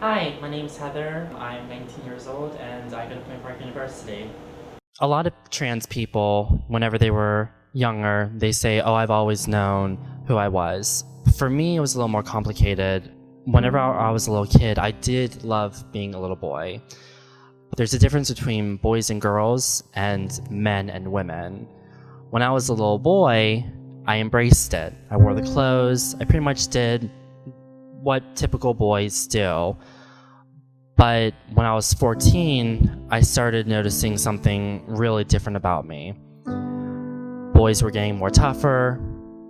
Hi, my name's Heather. I'm 19 years old and I go to Point Park University. A lot of trans people, whenever they were younger, they say, oh, I've always known who I was. For me, it was a little more complicated. Whenever I was a little kid, I did love being a little boy. There's a difference between boys and girls and men and women. When I was a little boy, I embraced it. I wore the clothes. I pretty much did what typical boys do. But when I was 14, I started noticing something really different about me. Boys were getting more tougher,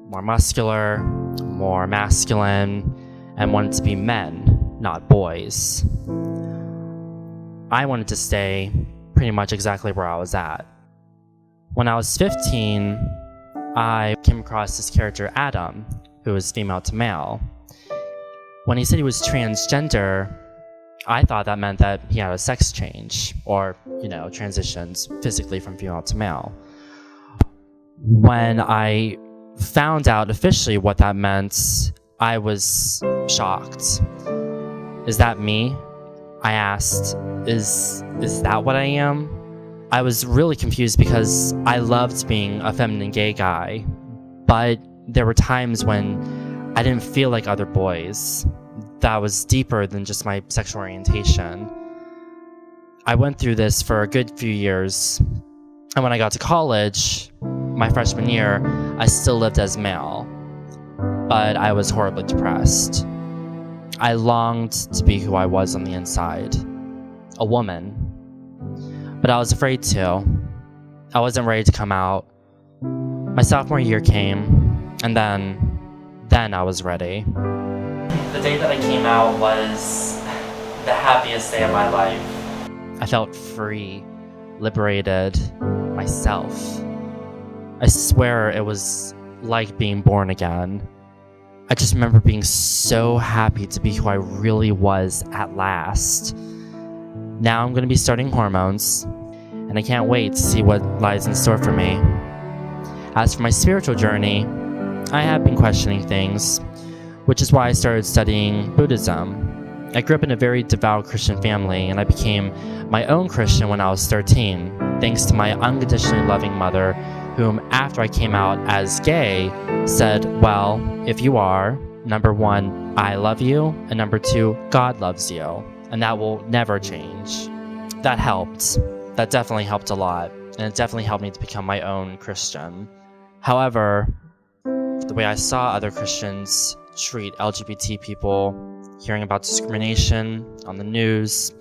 more muscular, more masculine, and wanted to be men, not boys. I wanted to stay pretty much exactly where I was at. When I was 15, I came across this character, Adam, who was female to male. When he said he was transgender, I thought that meant that he had a sex change or, transitions physically from female to male. When I found out officially what that meant, I was shocked. Is that me? I asked. Is that what I am? I was really confused because I loved being a feminine gay guy, but there were times when I didn't feel like other boys. That was deeper than just my sexual orientation. I went through this for a good few years, and when I got to college, my freshman year, I still lived as male, but I was horribly depressed. I longed to be who I was on the inside, a woman, but I was afraid to. I wasn't ready to come out. My sophomore year came, and then I was ready. The day that I came out was the happiest day of my life. I felt free, liberated, myself. I swear it was like being born again. I just remember being so happy to be who I really was at last. Now I'm going to be starting hormones, and I can't wait to see what lies in store for me. As for my spiritual journey, I have been questioning things, which is why I started studying Buddhism. I grew up in a very devout Christian family, and I became my own Christian when I was 13, thanks to my unconditionally loving mother, whom, after I came out as gay, said, well, if you are, number one, I love you, and number two, God loves you, and that will never change. That helped. That definitely helped a lot, and it definitely helped me to become my own Christian. However, the way I saw other Christians treat LGBT people, hearing about discrimination on the news,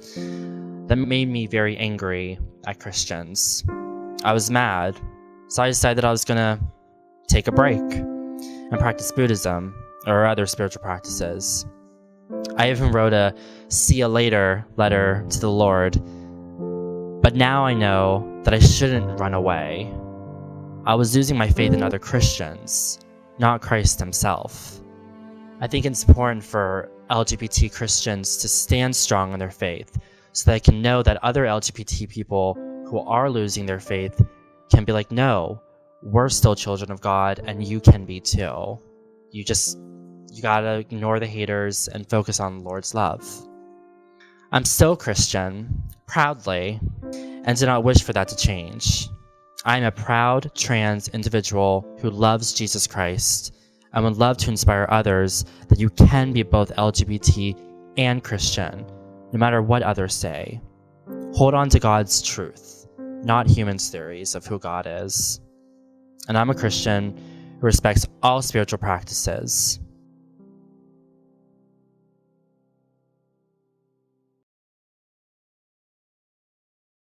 that made me very angry at Christians. I was mad, so I decided that I was gonna take a break and practice Buddhism or other spiritual practices. I even wrote a see you later letter to the Lord, but now I know that I shouldn't run away. I was losing my faith in other Christians, not Christ himself. I think it's important for LGBT Christians to stand strong in their faith so they can know that other LGBT people who are losing their faith can be like, no, we're still children of God and you can be too. You gotta ignore the haters and focus on the Lord's love. I'm still Christian, proudly, and do not wish for that to change. I am a proud trans individual who loves Jesus Christ and would love to inspire others that you can be both LGBT and Christian, no matter what others say. Hold on to God's truth, not humans' theories of who God is. And I'm a Christian who respects all spiritual practices.